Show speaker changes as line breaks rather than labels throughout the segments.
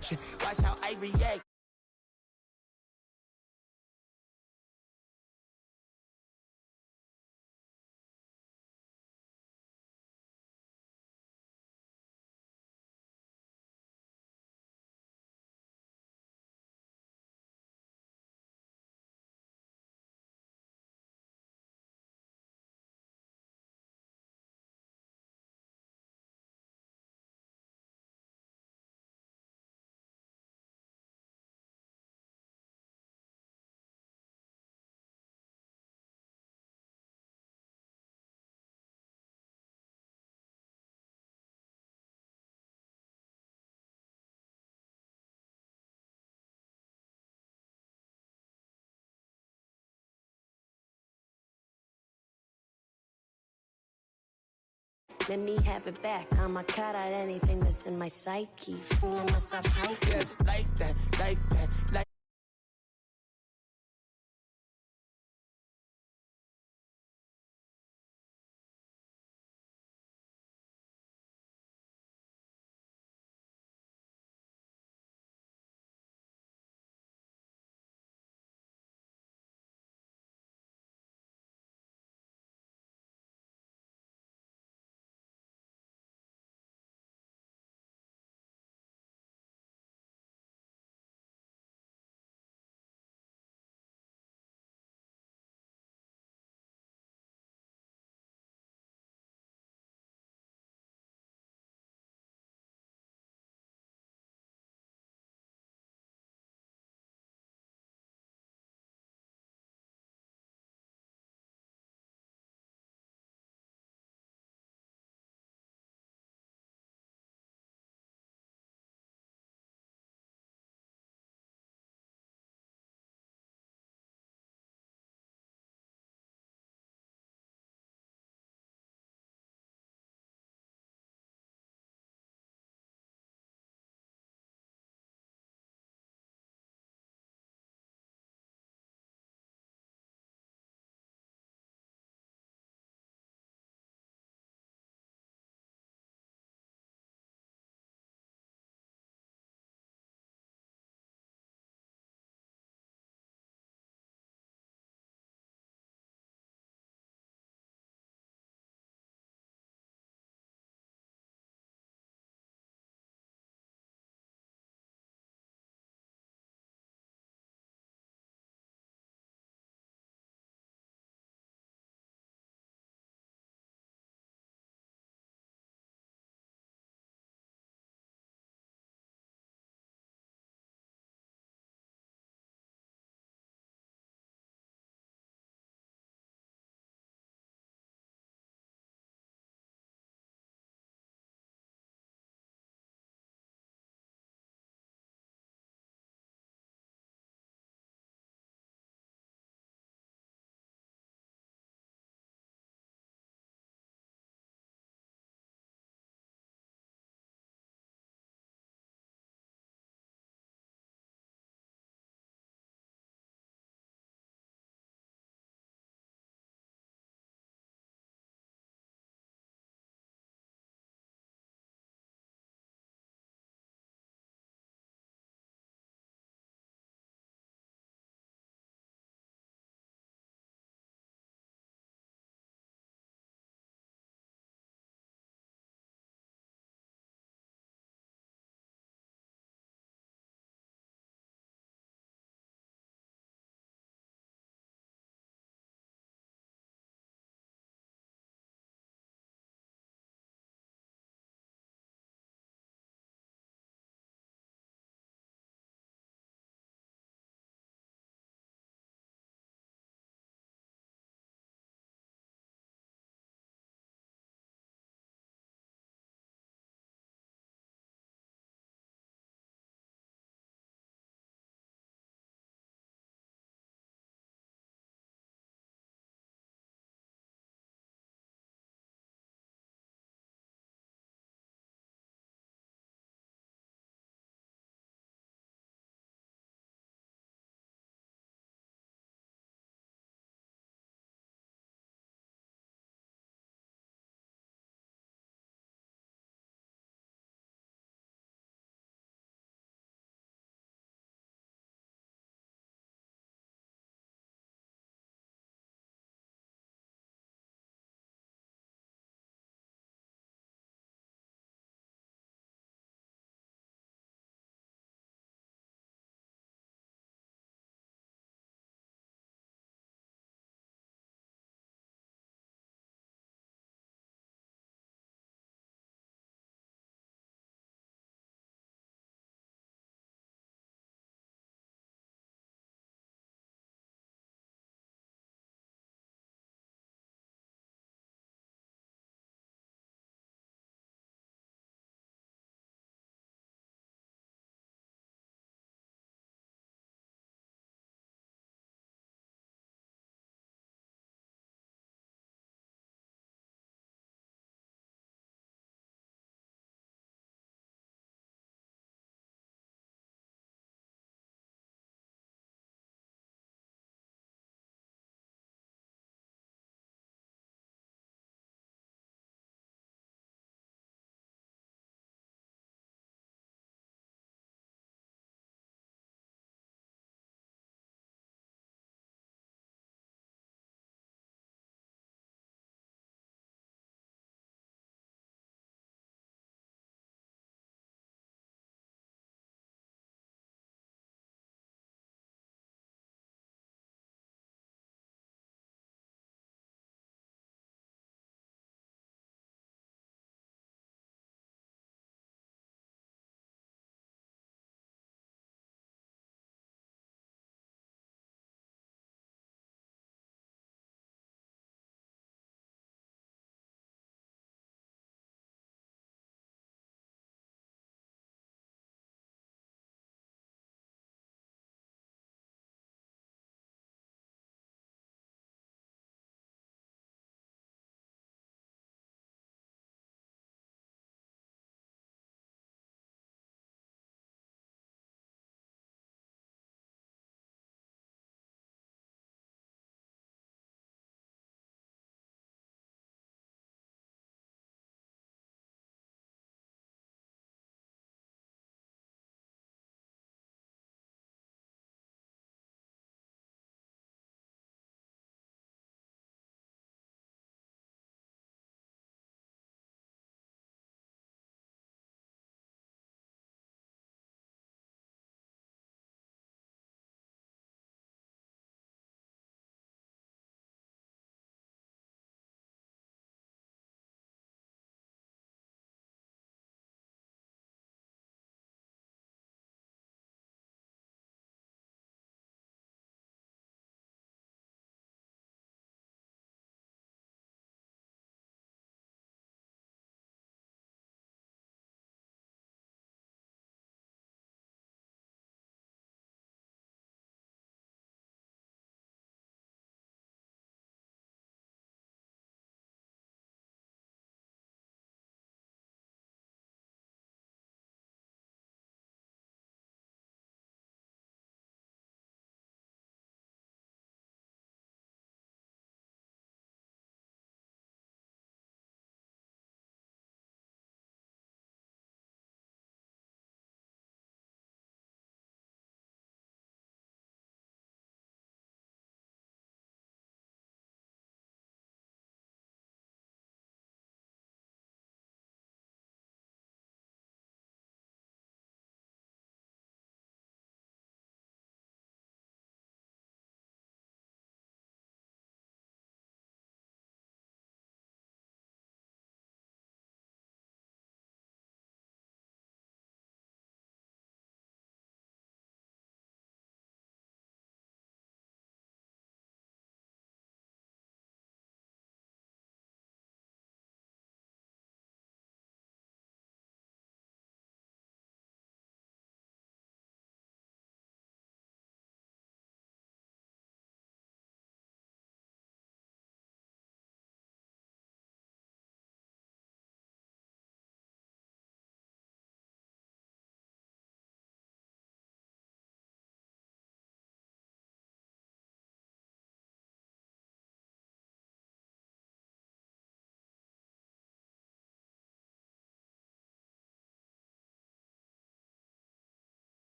Watch how I react. Let me have it back. I'ma cut out anything that's in my psyche. Feeling myself high. Yes, like that, like.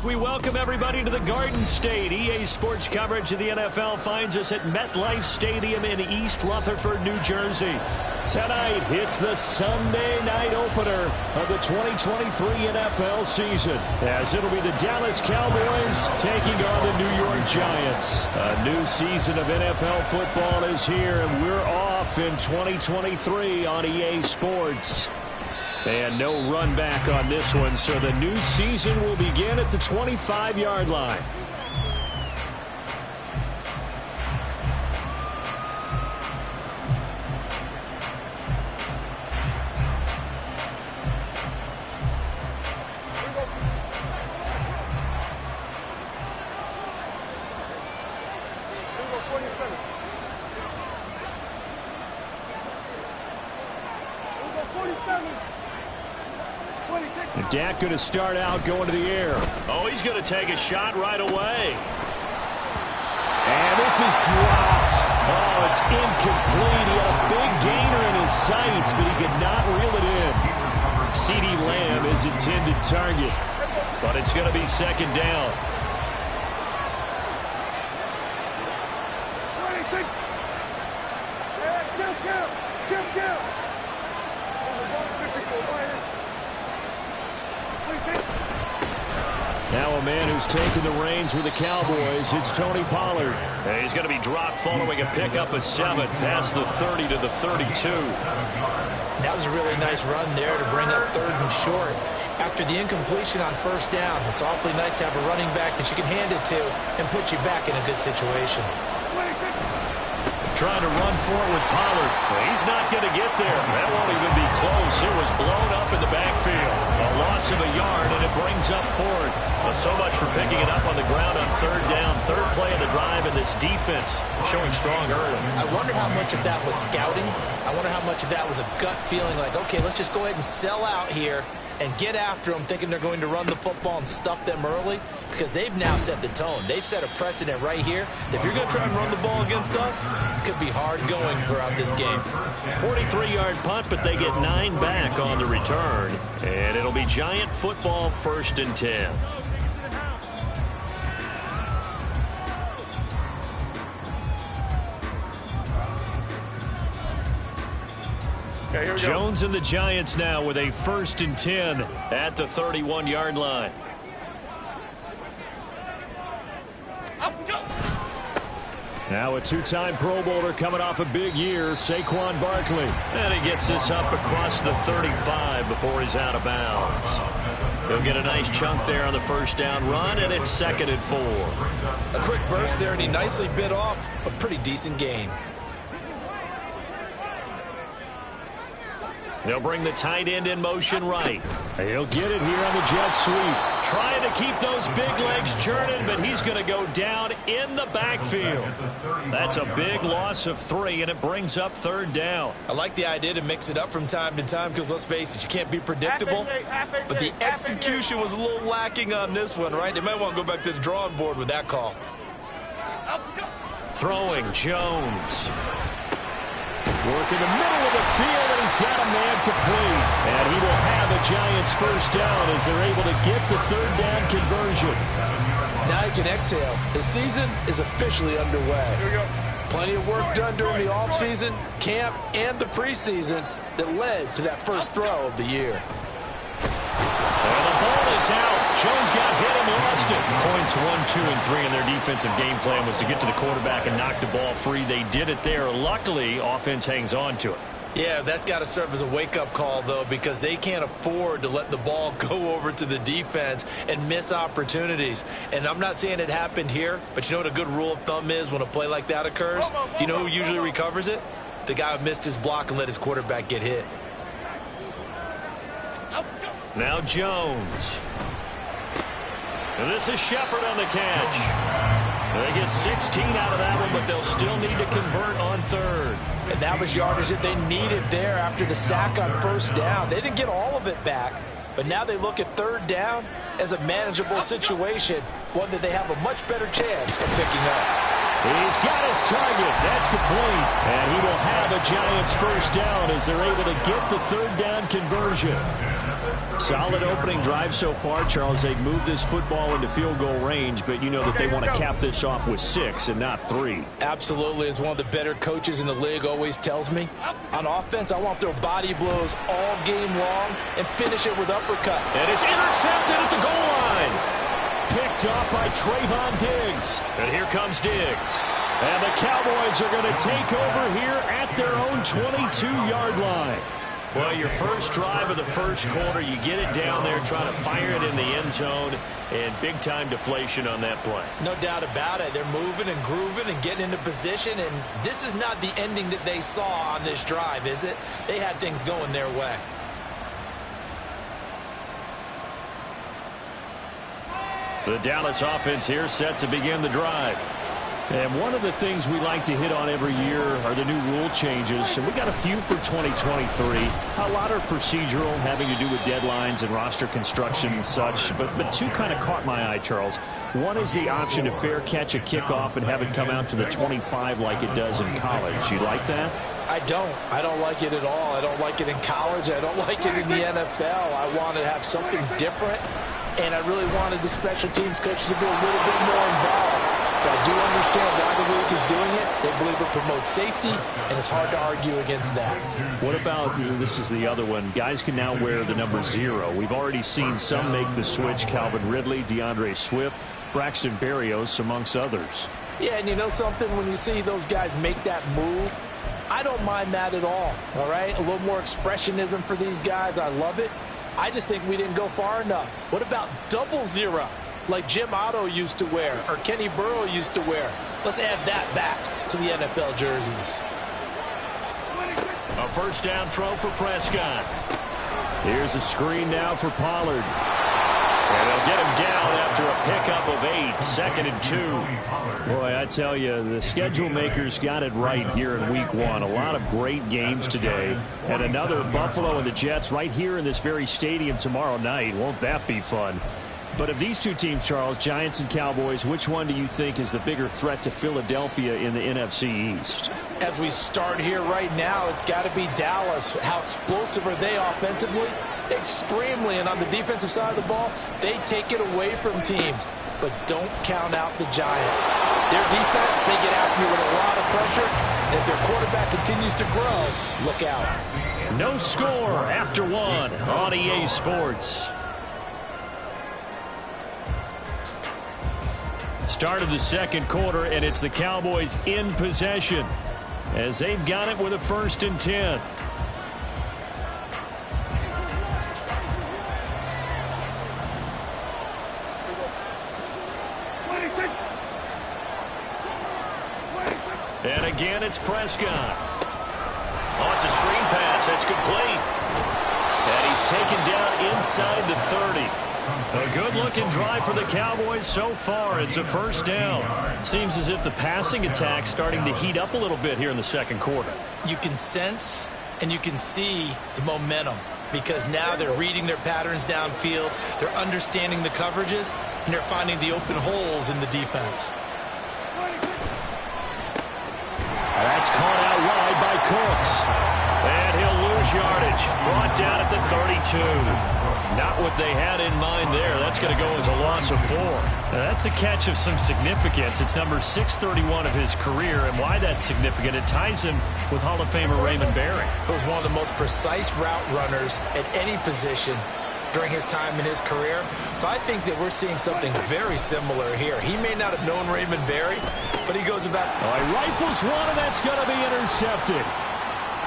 We welcome everybody to the Garden State. EA Sports coverage of the NFL finds us at MetLife Stadium in East Rutherford, New Jersey. Tonight, it's the Sunday night opener of the 2023 NFL season, as it'll be the Dallas Cowboys taking on the New York Giants. A new season of NFL football is here, and we're off in 2023 on EA Sports. And no run back on this one, so the new season will begin at the 25-yard line. Dak going to start out going to the air. Oh, he's going to take a shot right away. And this is dropped. Oh, it's incomplete. He had a big gainer in his sights, but he could not reel it in. CeeDee Lamb is intended target, but it's going to be second down. Now a man who's taken the reins with the Cowboys, it's Tony Pollard. And he's going to be dropped following a pickup of 7 past the 30 to the 32.
That was a really nice run there to bring up 3rd and short. After the incompletion on 1st down, it's awfully nice to have a running back that you can hand it to and put you back in a good situation.
Trying to run for it with Pollard. He's not going to get there. That won't even be close. It was blown up in the backfield. A loss of a yard, and it brings up 4th. Well, so much for picking it up on the ground on 3rd down. 3rd play of the drive, and this defense showing strong early.
I wonder how much of that was scouting. I wonder how much of that was a gut feeling like, okay, let's just go ahead and sell out here and get after them, thinking they're going to run the football and stuff them early, because they've now set the tone. They've set a precedent right here. If you're going to try and run the ball against us, it could be hard going throughout this game.
43-yard punt, but they get 9 back on the return. And it'll be Giant football, 1st and 10.
Okay,
Jones and the Giants now with a 1st and 10 at the 31-yard line. Now a 2-time Pro Bowler coming off a big year, Saquon Barkley. And he gets this up across the 35 before he's out of bounds. He'll get a nice chunk there on the 1st down run, and it's 2nd and 4.
A quick burst there, and he nicely bit off a pretty decent gain.
They'll bring the tight end in motion right. He'll get it here on the jet sweep. Trying to keep those big legs churning, but he's going to go down in the backfield. That's a big loss of 3, and it brings up 3rd down.
I like the idea to mix it up from time to time because, let's face it, you can't be predictable. But the execution was a little lacking on this one, right? They might want to go back to the drawing board with that call.
Throwing, Jones. Work in the middle of the field, and he's got a man complete. And he will have a Giants 1st down as they're able to get the 3rd down conversion.
Now you can exhale. The season is officially underway.
Here we go.
Plenty of work done during the offseason, camp, and the preseason that led to that first throw of the year.
And the ball is out. Jones got hit and lost it. Points 1, 2, and 3 in their defensive game plan was to get to the quarterback and knock the ball free. They did it there. Luckily, offense hangs on to it.
Yeah, that's got to serve as a wake-up call, though, because they can't afford to let the ball go over to the defense and miss opportunities. And I'm not saying it happened here, but you know what a good rule of thumb is when a play like that occurs? You know who usually recovers it? The guy who missed his block and let his quarterback get hit.
Now Jones. And this is Shepard on the catch. They get 16 out of that one, but they'll still need to convert on 3rd.
And that was yardage that they needed there after the sack on 1st down. They didn't get all of it back, but now they look at 3rd down as a manageable situation, one that they have a much better chance of picking up.
He's got his target. That's complete. And he will have a Giants 1st down as they're able to get the 3rd down conversion. Solid opening drive so far, Charles. They've moved this football into field goal range, but you know that they want to cap this off with 6 and not 3.
Absolutely. As one of the better coaches in the league always tells me, on offense, I want to throw body blows all game long and finish it with uppercut.
And it's intercepted at the goal line. Picked up by Trayvon Diggs. And here comes Diggs. And the Cowboys are going to take over here at their own 22-yard line. Well, your first drive of the first quarter, you get it down there, trying to fire it in the end zone, and big-time deflation on that play.
No doubt about it. They're moving and grooving and getting into position, and this is not the ending that they saw on this drive, is it? They had things going their way.
The Dallas offense here set to begin the drive. And one of the things we like to hit on every year are the new rule changes. And we got a few for 2023. A lot are procedural, having to do with deadlines and roster construction and such. But two kind of caught my eye, Charles. One is the option to fair catch a kickoff and have it come out to the 25 like it does in college. You like that?
I don't. I don't like it at all. I don't like it in college. I don't like it in the NFL. I want to have something different. And I really wanted the special teams coach to be a little bit more involved. But I do understand why the league is doing it. They believe it promotes safety, and it's hard to argue against that.
What about, this is the other one, guys can now wear the number 0. We've already seen some make the switch, Calvin Ridley, DeAndre Swift, Braxton Berrios, amongst others.
Yeah, and you know something? When you see those guys make that move, I don't mind that at all right? A little more expressionism for these guys. I love it. I just think we didn't go far enough. What about double 0? Like Jim Otto used to wear, or Kenny Burrow used to wear. Let's add that back to the NFL jerseys.
A first down throw for Prescott. Here's a screen now for Pollard. And they'll get him down after a pickup of 8, 2nd and 2. Boy, I tell you, the schedule makers got it right here in week 1. A lot of great games today. And another Buffalo and the Jets right here in this very stadium tomorrow night. Won't that be fun? But of these two teams, Charles, Giants and Cowboys, which one do you think is the bigger threat to Philadelphia in the NFC East?
As we start here right now, it's got to be Dallas. How explosive are they offensively? Extremely. And on the defensive side of the ball, they take it away from teams. But don't count out the Giants. Their defense, they get after you with a lot of pressure. And if their quarterback continues to grow, look out.
No score after 1 on EA Sports. Start of the second quarter, and it's the Cowboys in possession as they've got it with a 1st and 10. And again, it's Prescott. Oh, it's a screen pass. That's complete. And he's taken down inside the 30. A good-looking drive for the Cowboys so far. It's a first down. Seems as if the passing attack's starting to heat up a little bit here in the second quarter.
You can sense and you can see the momentum because now they're reading their patterns downfield. They're understanding the coverages, and they're finding the open holes in the defense.
That's caught out wide by Cooks. And he'll lose yardage. Brought down at the 32. Not what they had in mind there. That's going to go as a loss of 4. Now, that's a catch of some significance. It's number 631 of his career. And why that's significant, it ties him with Hall of Famer Raymond Berry.
He was one of the most precise route runners at any position during his time in his career. So I think that we're seeing something very similar here. He may not have known Raymond Berry, but he goes about...
He rifles one, and that's going to be intercepted.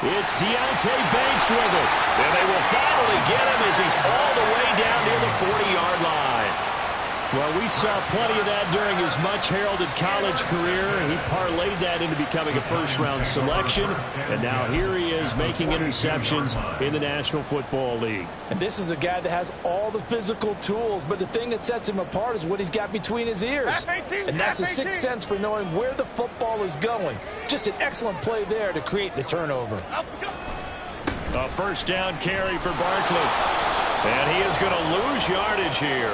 It's Deontay Banks with it. And they will finally get him as he's all the way down near the 40-yard line. Well, we saw plenty of that during his much-heralded college career. He parlayed that into becoming a first-round selection. And now here he is making interceptions in the National Football League.
And this is a guy that has all the physical tools, but the thing that sets him apart is what he's got between his ears. And that's the sixth sense for knowing where the football is going. Just an excellent play there to create the turnover.
A first down carry for Barkley. And he is going to lose yardage here.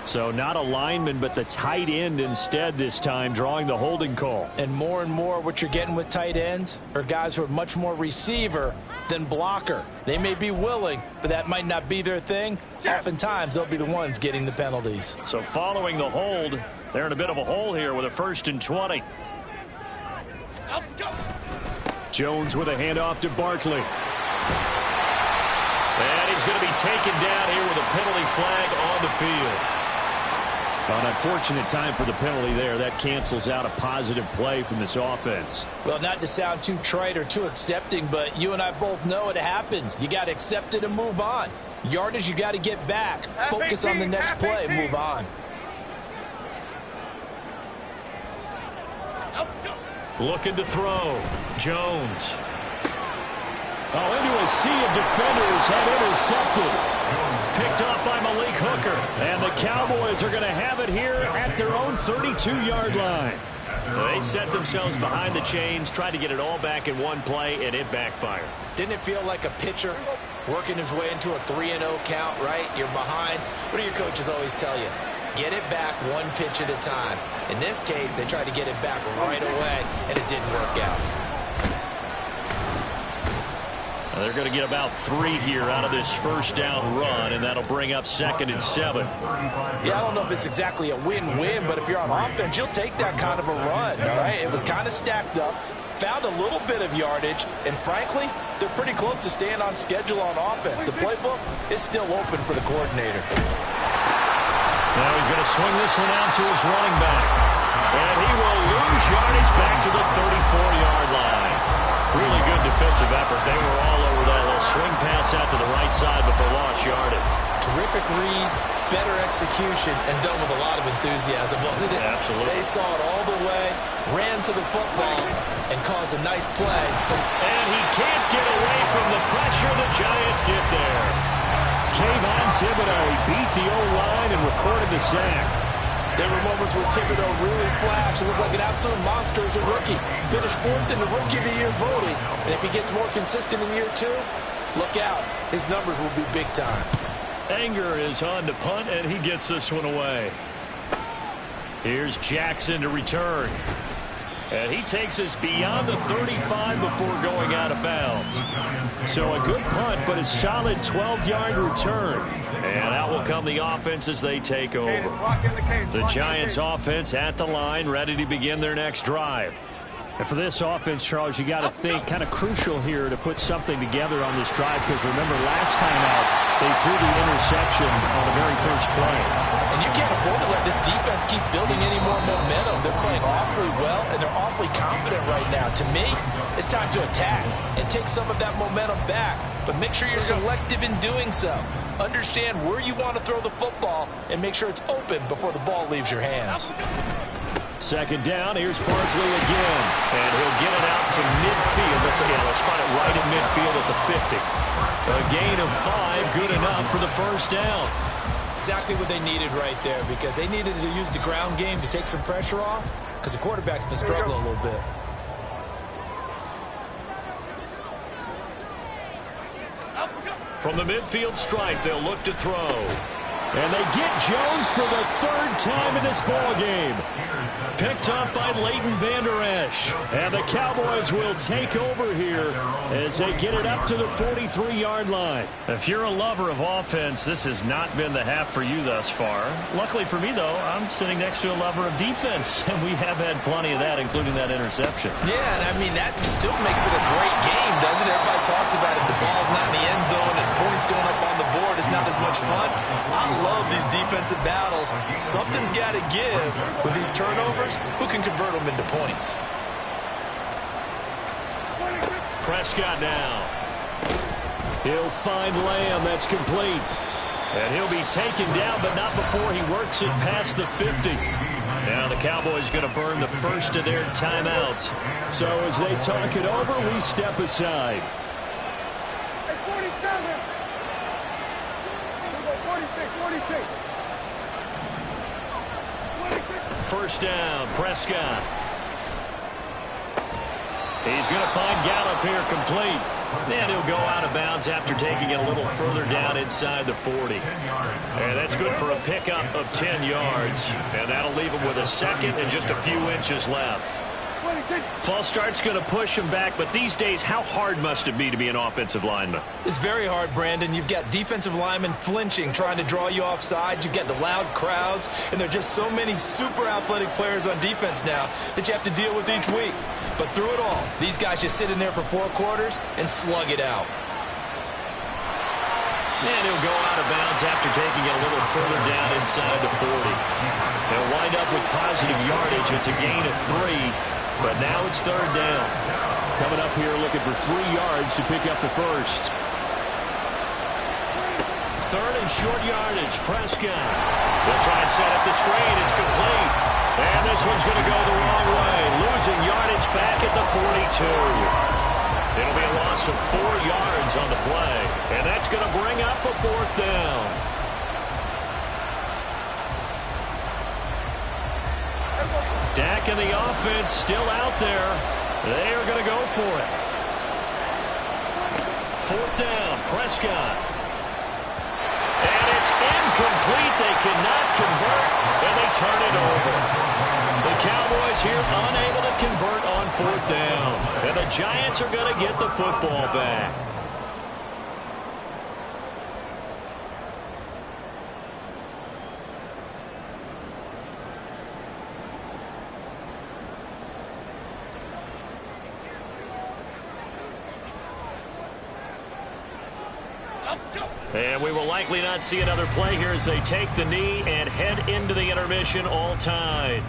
So not a lineman, but the tight end instead this time, drawing the holding call.
And more what you're getting with tight ends are guys who are much more receiver than blocker. They may be willing, but that might not be their thing. Oftentimes, they'll be the ones getting the penalties.
So following the hold, they're in a bit of a hole here with a 1st and 20. Jones with a handoff to Barkley. And he's going to be taken down here with a penalty flag on the field. An unfortunate time for the penalty there. That cancels out a positive play from this offense.
Well, not to sound too trite or too accepting, but you and I both know it happens. You got to accept it and move on. Yardage, you got to get back. Focus on the next play, move on.
Looking to throw. Jones. Oh, into a sea of defenders, and intercepted. Picked off by Malik Hooker. And the Cowboys are going to have it here at their own 32-yard line. They set themselves behind the chains, tried to get it all back in one play, and it backfired.
Didn't it feel like a pitcher working his way into a 3-0 count, right? You're behind. What do your coaches always tell you? Get it back one pitch at a time. In this case, they tried to get it back right away, and it didn't work out.
They're going to get about 3 here out of this first down run, and that'll bring up 2nd and 7.
Yeah, I don't know if it's exactly a win-win, but if you're on offense, you'll take that kind of a run, all right? It was kind of stacked up, found a little bit of yardage, and frankly, they're pretty close to staying on schedule on offense. The playbook is still open for the coordinator.
Now he's going to swing this one out to his running back. And he will lose yardage back to the 34-yard line. Really good defensive effort. They were all over that little swing pass out to the right side before lost yardage.
Terrific read, better execution, and done with a lot of enthusiasm, wasn't it?
Absolutely.
They saw it all the way, ran to the football, and caused a nice play.
And he can't get away from the pressure. The Giants get there. Kayvon Thibodeau beat the O-line and recorded the sack.
There were moments where Thibodeau really flashed and looked like an absolute monster as a rookie. Finished 4th in the Rookie of the Year voting. And if he gets more consistent in year 2, look out. His numbers will be big time.
Anger is on to punt, and he gets this one away. Here's Jackson to return. And he takes us beyond the 35 before going out of bounds. So a good punt, but a solid 12-yard return. And out will come the offense as they take over. The Giants offense at the line, ready to begin their next drive. And for this offense, Charles, you got to think kind of crucial here to put something together on this drive, because remember last time out, they threw the interception on the very first play.
And you can't afford to let this defense keep building any more momentum. They're playing awfully well, and they're awfully confident right now. To me, it's time to attack and take some of that momentum back. But make sure you're selective in doing so. Understand where you want to throw the football and make sure it's open before the ball leaves your hands.
2nd down, here's Barkley again. And he'll get it out to midfield. Let's spot it right at midfield at the 50. A gain of 5, good enough for the first down.
Exactly what they needed right there, because they needed to use the ground game to take some pressure off, because the quarterback's been struggling a little bit.
From the midfield stripe, they'll look to throw. And they get Jones for the 3rd time in this ball game. Picked up by Leighton Vander Esch. And the Cowboys will take over here as they get it up to the 43-yard line. If you're a lover of offense, this has not been the half for you thus far. Luckily for me, though, I'm sitting next to a lover of defense, and we have had plenty of that, including that interception.
Yeah, and I mean, that still makes it a great game, doesn't it? Everybody talks about it. The ball's not in the end zone and points going up on the board. It's not as much fun. I love these defensive battles. Something's got to give with these turnovers. Who can convert them into points?
Prescott now. He'll find Lamb. That's complete. And he'll be taken down, but not before he works it past the 50. Now the Cowboys going to burn the first of their timeouts. So as they talk it over, we step aside. First down, Prescott. He's going to find Gallup here complete. And he'll go out of bounds after taking it a little further down inside the 40. And that's good for a pickup of 10 yards. And that'll leave him with a second and just a few inches left. False start's going to push him back, but these days, how hard must it be to be an offensive lineman?
It's very hard, Brandon. You've got defensive linemen flinching, trying to draw you offside. You've got the loud crowds, and there are just so many super athletic players on defense now that you have to deal with each week. But through it all, these guys just sit in there for 4 quarters and slug it out.
And he'll go out of bounds after taking it a little further down inside the 40. They'll wind up with positive yardage. It's a gain of 3, but now it's 3rd down.
Coming up here looking for 3 yards to pick up the first.
3rd and short yardage. Prescott. They'll try and set up the screen. It's complete. And this one's going to go the wrong way. Losing yardage back at the 42. It'll be a loss of 4 yards on the play. And that's going to bring up a 4th down. Dak and the offense still out there. They are going to go for it. 4th down, Prescott. And it's incomplete. They cannot convert, and they turn it over. The Cowboys here unable to convert on 4th down. And the Giants are going to get the football back. And we will likely not see another play here as they take the knee and head into the intermission all tied.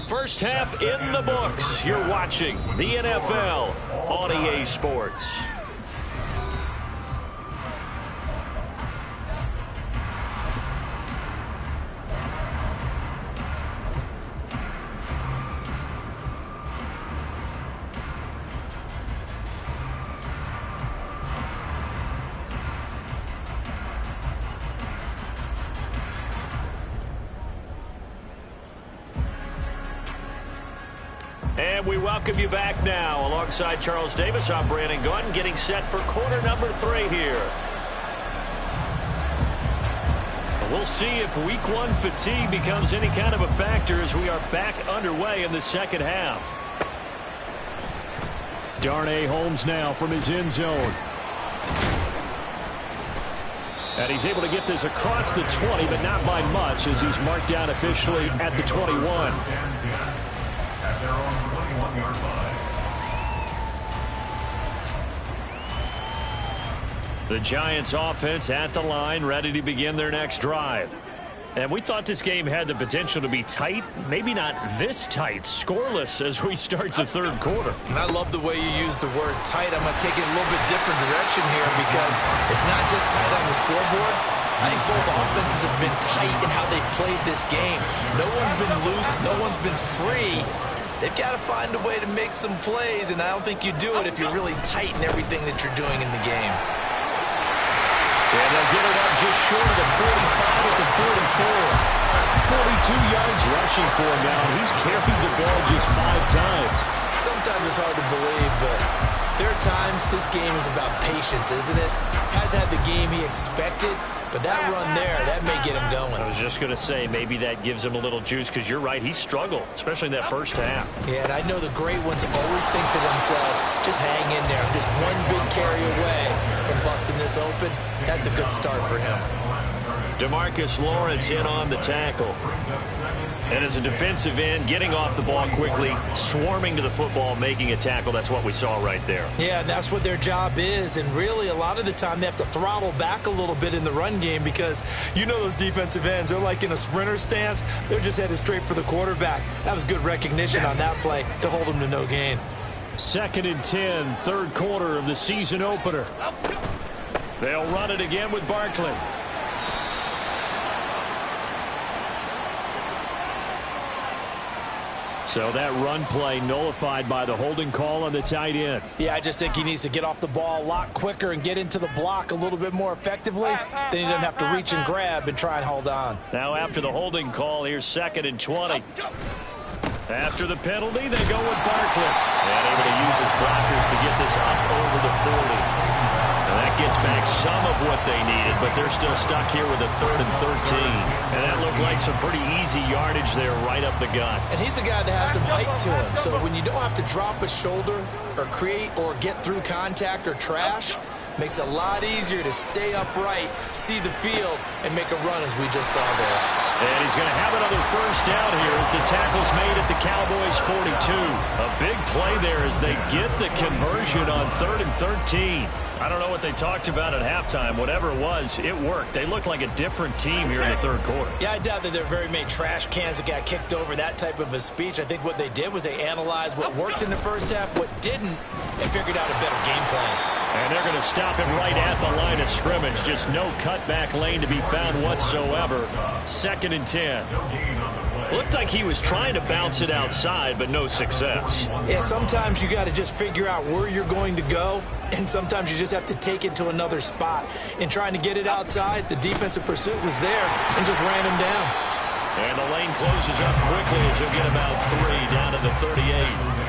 First half in the books. You're watching the NFL on EA Sports. And we welcome you back now. Alongside Charles Davis, I'm Brandon Gunn, getting set for quarter number 3 here. We'll see if week 1 fatigue becomes any kind of a factor as we are back underway in the second half.
Darnay Holmes now from his end zone. And he's able to get this across the 20, but not by much as he's marked down officially at the 21.
At their own 21-yard line.
The Giants offense at the line, ready to begin their next drive. And we thought this game had the potential to be tight, maybe not this tight, scoreless as we start the 3rd quarter.
And I love the way you use the word tight. I'm going to take it a little bit different direction here because it's not just tight on the scoreboard. I think both offenses have been tight in how they've played this game. No one's been loose. No one's been free. They've got to find a way to make some plays, and I don't think you do it if you're really tight in everything that you're doing in the game.
And they'll get it up just short of the 45 at the 44.
42 yards rushing for him now. He's carried the ball just 5 times.
Sometimes it's hard to believe, but there are times this game is about patience, isn't it? Has had the game he expected, but that run there, that may get him going.
I was just going to say, maybe that gives him a little juice because you're right, he struggled, especially in that first half.
Yeah, and I know the great ones always think to themselves, just hang in there. Just one big carry away from busting this open. That's a good start for him.
DeMarcus Lawrence in on the tackle. And as a defensive end, getting off the ball quickly, swarming to the football, making a tackle. That's what we saw right there.
Yeah, that's what their job is. And really, a lot of the time, they have to throttle back a little bit in the run game because you know those defensive ends, they're like in a sprinter stance. They're just headed straight for the quarterback. That was good recognition on that play to hold them to no gain.
2nd and 10, 3rd quarter of the season opener.
They'll run it again with Barkley. So that run play nullified by the holding call on the tight end.
Yeah, I just think he needs to get off the ball a lot quicker and get into the block a little bit more effectively. Then he doesn't have to reach and grab and try and hold on.
Now after the holding call, here's 2nd and 20. After the penalty, they go with Barkley. And able to use his blockers to get this up over the 40. And that gets back some of what they needed, but they're still stuck here with a 3rd and 13. And that looked like some pretty easy yardage there right up the gut.
And he's a guy that has some height to him. So when you don't have to drop a shoulder or create or get through contact or trash, makes it a lot easier to stay upright, see the field, and make a run as we just saw there.
And he's going to have another first down here as the tackle's made at the Cowboys' 42. A big play there as they get the conversion on 3rd and 13. I don't know what they talked about at halftime. Whatever it was, it worked. They looked like a different team here in the 3rd quarter.
Yeah, I doubt that there are very many trash cans that got kicked over, that type of a speech. I think what they did was they analyzed what worked in the first half, what didn't, and figured out a better game plan.
And they're going to stop him right at the line of scrimmage. Just no cutback lane to be found whatsoever. 2nd and 10. Looked like he was trying to bounce it outside, but no success.
Yeah, sometimes you got to just figure out where you're going to go, and sometimes you just have to take it to another spot. In trying to get it outside, the defensive pursuit was there and just ran him down.
And the lane closes up quickly as he'll get about 3 down to the 38.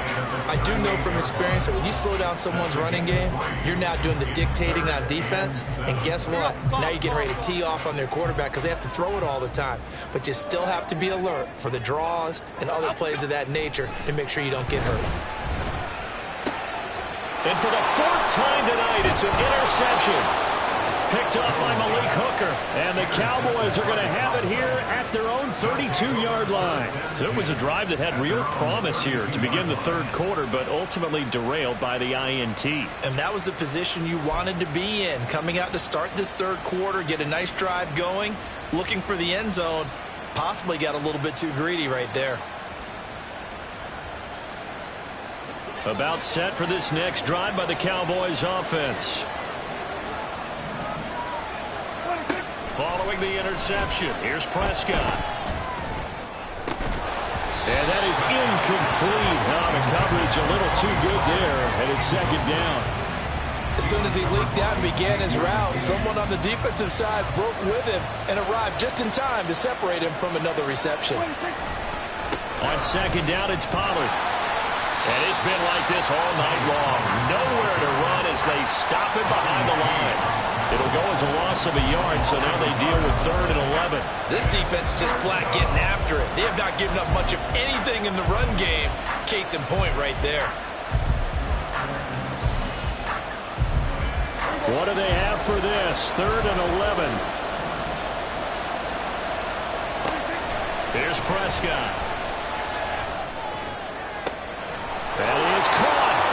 I do know from experience that when you slow down someone's running game, you're now doing the dictating on defense. And guess what? Now you're getting ready to tee off on their quarterback because they have to throw it all the time. But you still have to be alert for the draws and other plays of that nature and make sure you don't get hurt.
And for the 4th time tonight, it's an interception. Picked up by Malik Hooker. And the Cowboys are going to have it here at their own 32-yard line. So it was a drive that had real promise here to begin the 3rd quarter, but ultimately derailed by the INT.
And that was the position you wanted to be in. Coming out to start this 3rd quarter, get a nice drive going, looking for the end zone. Possibly got a little bit too greedy right there.
About set for this next drive by the Cowboys offense. Following the interception, here's Prescott. And that is incomplete. The coverage a little too good there, and it's 2nd down.
As soon as he leaked out and began his route, someone on the defensive side broke with him and arrived just in time to separate him from another reception.
On 2nd down, it's Pollard. And it's been like this all night long. Nowhere to run as they stop it behind the line. It'll go as a loss of a yard, so now they deal with 3rd and 11.
This defense is just flat getting after it. They have not given up much of anything in the run game. Case in point right there.
What do they have for this? 3rd and 11. Here's Prescott. That is caught.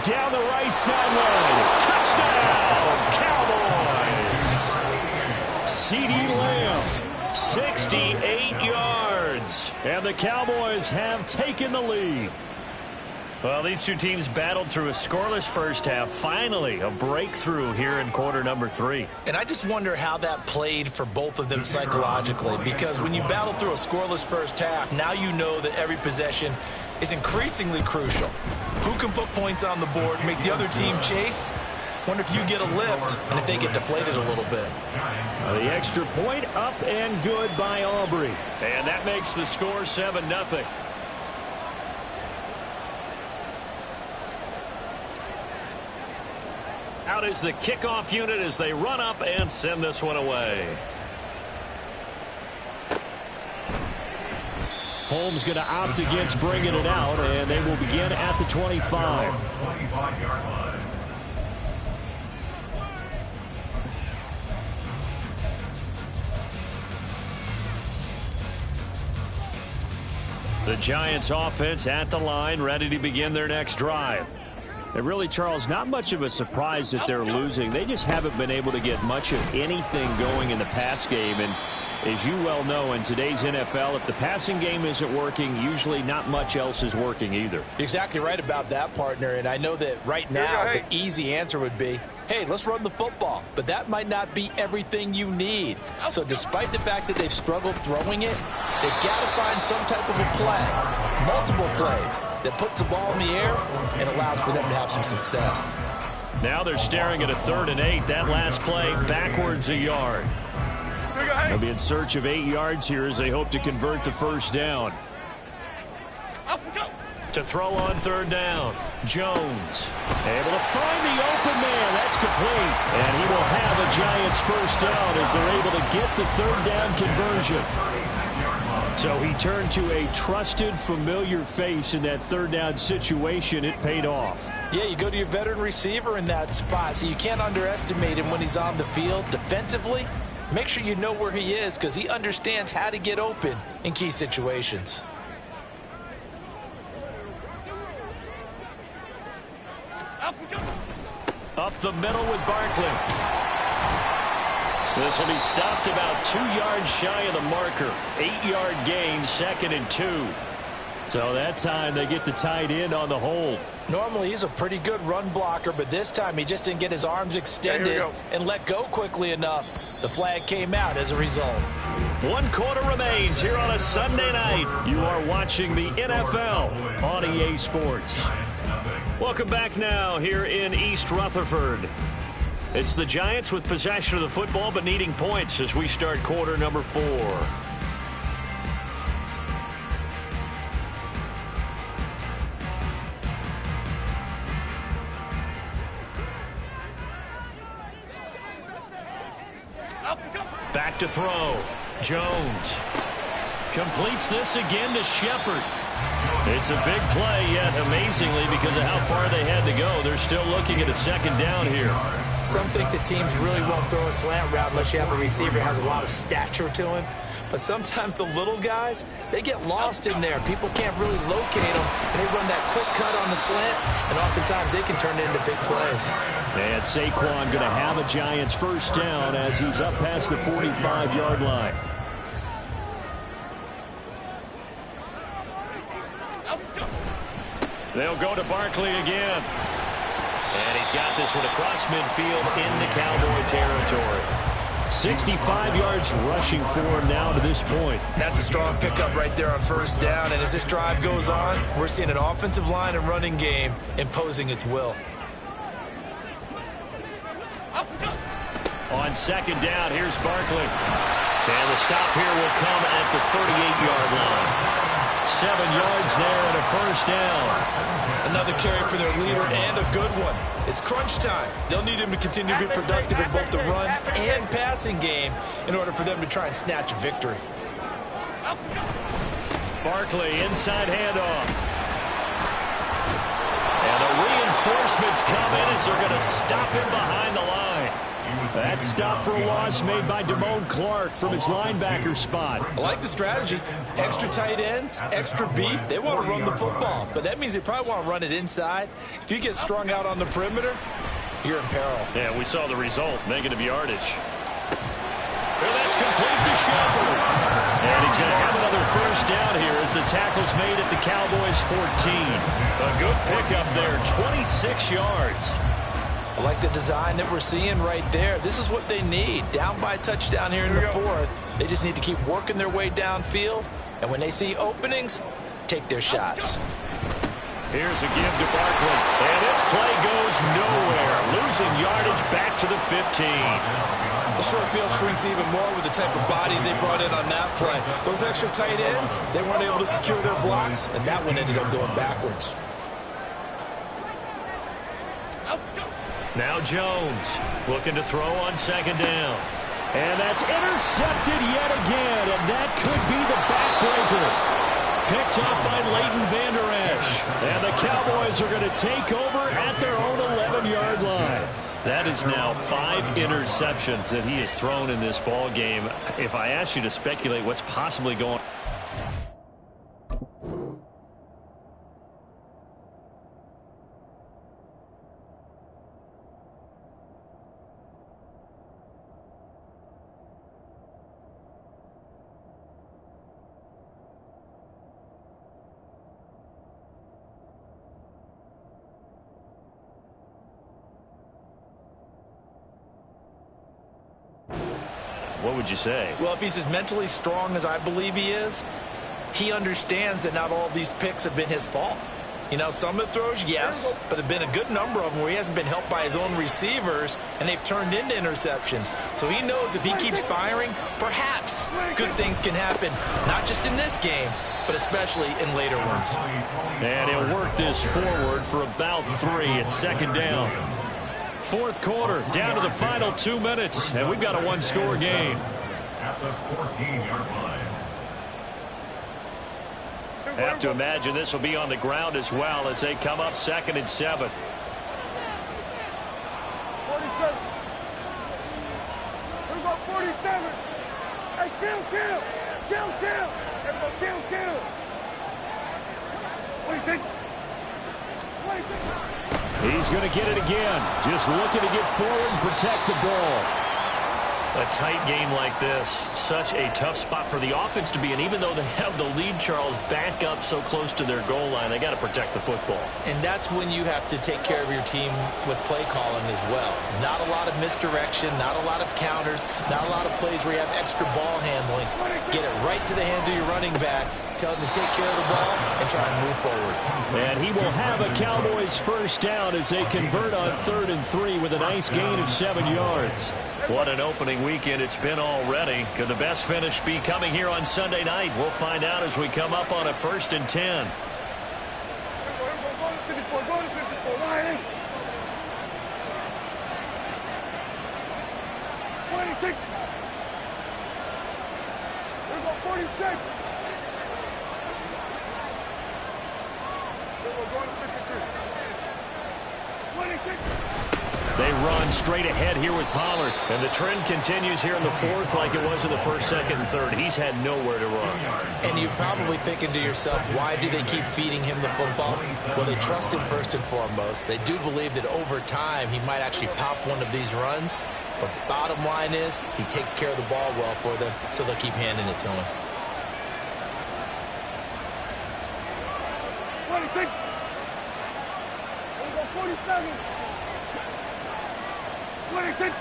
Down the right sideline. Touchdown, Cowboys. CeeDee Lamb, 68 yards. And the Cowboys have taken the lead. Well, these two teams battled through a scoreless first half. Finally, a breakthrough here in quarter number 3.
And I just wonder how that played for both of them psychologically, because when you battle through a scoreless first half, now you know that every possession is increasingly crucial. Who can put points on the board, make the other team chase? Wonder if you get a lift and if they get deflated a little bit.
The extra point up and good by Aubrey. And that makes the score 7-0. Out is the kickoff unit as they run up and send this one away. Holmes going to opt against bringing it out, and they will begin at the 25. The Giants offense at the line, ready to begin their next drive. And really, Charles, not much of a surprise that they're losing. They just haven't been able to get much of anything going in the pass game. And as you well know, in today's NFL, if the passing game isn't working, usually not much else is working either.
You're exactly right about that, partner. And I know that right now the easy answer would be
hey, let's run the football. But that might not be everything you need. So despite the fact that they've struggled throwing it, they've got to find some type of a play, multiple plays, that puts the ball in the air and allows for them to have some success.
Now they're staring at a 3rd and 8. That last play backwards a yard. They'll be in search of 8 yards here as they hope to convert the first down. To throw on 3rd down, Jones able to find the open man. That's complete. And he will have a Giants first down as they're able to get the 3rd down conversion. So he turned to a trusted, familiar face in that 3rd down situation. It paid off.
Yeah, you go to your veteran receiver in that spot, so you can't underestimate him when he's on the field. Defensively, make sure you know where he is because he understands how to get open in key situations.
Up the middle with Barkley. This will be stopped about 2 yards shy of the marker. 8-yard gain, 2nd and 2. So that time they get the tight end on the hold.
Normally he's a pretty good run blocker, but this time he just didn't get his arms extended and let go quickly enough. The flag came out as a result.
1 quarter remains here on a Sunday night. You are watching the NFL on EA Sports. Welcome back now here in East Rutherford. It's the Giants with possession of the football but needing points as we start quarter number 4. Back to throw. Jones completes this again to Shepard. It's a big play, yet amazingly, because of how far they had to go, they're still looking at a 2nd down here.
Some think the teams really won't throw a slant route unless you have a receiver that has a lot of stature to him. But sometimes the little guys, they get lost in there. People can't really locate them, and they run that quick cut on the slant, and oftentimes they can turn it into big plays.
And Saquon going to have a Giants first down as he's up past the 45-yard line. They'll go to Barkley again. And he's got this one across midfield into Cowboy territory. 65 yards rushing for him now to this point.
That's a strong pickup right there on first down. And as this drive goes on, we're seeing an offensive line and running game imposing its will.
On 2nd down, here's Barkley. And the stop here will come at the 38-yard line. 7 yards there and a first down.
Another carry for their leader and a good one. It's crunch time. They'll need him to continue to be productive in both the run and passing game in order for them to try and snatch a victory.
Barkley, inside handoff. And the reinforcements come in as they're going to stop him behind the line. That stop for a loss made by Damone Clark from his linebacker spot.
I like the strategy. Extra tight ends, extra beef. They want to run the football, but that means they probably want to run it inside. If you get strung out on the perimeter, you're in peril.
Yeah, we saw the result, negative yardage. Well, that's complete to Shepard. And he's going to have another first down here as the tackle's made at the Cowboys' 14. A good pickup there, 26 yards.
I like the design that we're seeing right there. This is what they need. Down by a touchdown here in the 4th. They just need to keep working their way downfield. And when they see openings, take their shots.
Here's a give to Barkley. And this play goes nowhere. Losing yardage back to the 15.
The short field shrinks even more with the type of bodies they brought in on that play. Those extra tight ends, they weren't able to secure their blocks, and that one ended up going backwards.
Now Jones looking to throw on 2nd down. And that's intercepted yet again, and that could be the backbreaker. Picked up by Leighton Vander Esch. And the Cowboys are going to take over at their own 11-yard line. That is now 5 interceptions that he has thrown in this ball game. If I ask you to speculate what's possibly going on. What would you say?
Well, if he's as mentally strong as I believe he is, he understands that not all of these picks have been his fault. You know, some of the throws, yes, but there have been a good number of them where he hasn't been helped by his own receivers, and they've turned into interceptions. So he knows if he keeps firing, perhaps good things can happen, not just in this game, but especially in later ones.
And he'll work this forward for about 3 at second down. Fourth quarter, down to the final 2 minutes, and we've got a one-score game.
At the 14-yard line.
Have to imagine this will be on the ground as well as they come up 2nd and 7.
47. We've got 47. Hey, kill. Everybody kill. 26.
He's going to get it again. Just looking to get forward and protect the ball. A tight game like this, such a tough spot for the offense to be in. Even though they have the lead, Charles, back up so close to their goal line, they got to protect the football.
And that's when you have to take care of your team with play calling as well. Not a lot of misdirection, not a lot of counters, not a lot of plays where you have extra ball handling. Get it right to the hands of your running back, tell him to take care of the ball, and try and move forward.
And he will have a Cowboys first down as they convert on 3rd and 3 with a nice gain of 7 yards. What an opening weekend it's been already. Could the best finish be coming here on Sunday night? We'll find out as we come up on a 1st and 10. They run straight ahead here with Pollard. And the trend continues here in the 4th like it was in the 1st, 2nd, and 3rd. He's had nowhere to run.
And you're probably thinking to yourself, why do they keep feeding him the football? Well, they trust him first and foremost. They do believe that over time he might actually pop one of these runs. But bottom line is he takes care of the ball well for them, so they'll keep handing it to him.
26. 47. 26.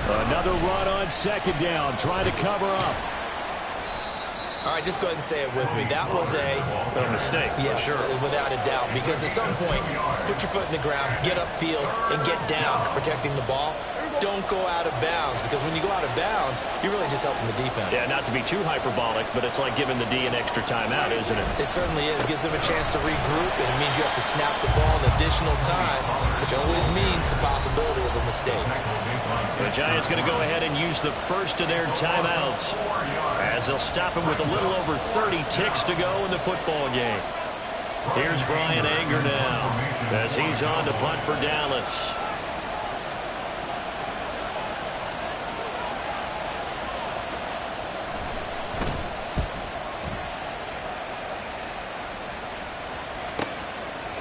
Another run on 2nd down, trying to cover up.
All right, just go ahead and say it with me. That was a
mistake,
yes,
for sure.
Without a doubt. Because at some point, put your foot in the ground, get upfield, and get down, protecting the ball. Don't go out of bounds, because when you go out of bounds, you're really just helping the defense.
Yeah, not to be too hyperbolic, but it's like giving the D an extra timeout, isn't it?
It certainly is. Gives them a chance to regroup, and it means you have to snap the ball an additional time, which always means the possibility of a mistake.
The Giants going to go ahead and use the first of their timeouts as they'll stop him with a little over 30 ticks to go in the football game. Here's Brian Anger now as he's on to punt for Dallas.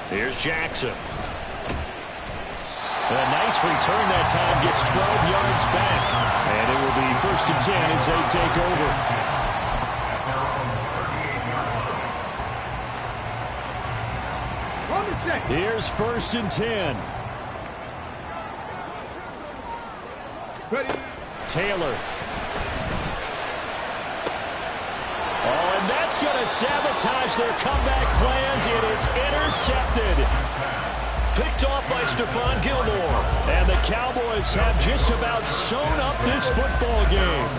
Here's Jackson. A nice return that time, gets 12 yards back. And it will be 1st and 10 as they take over. Here's 1st and 10.
Ready.
Taylor. Oh, and that's going to sabotage their comeback plans. It is intercepted. Picked off by Stephon Gilmore. And the Cowboys have just about sewn up this football game.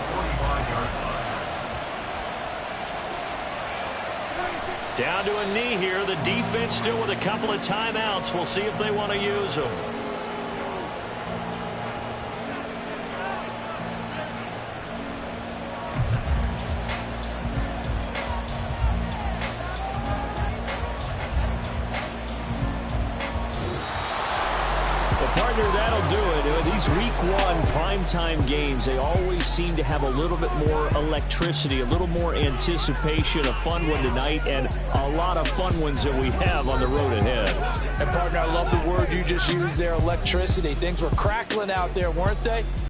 Down to a knee here. The defense still with a couple of timeouts. We'll see if they want to use them. That'll do it. These week 1 primetime games, they always seem to have a little bit more electricity, a little more anticipation. A fun one tonight, and a lot of fun ones that we have on the road ahead.
And, partner, I love the word you just used there, electricity. Things were crackling out there, weren't they?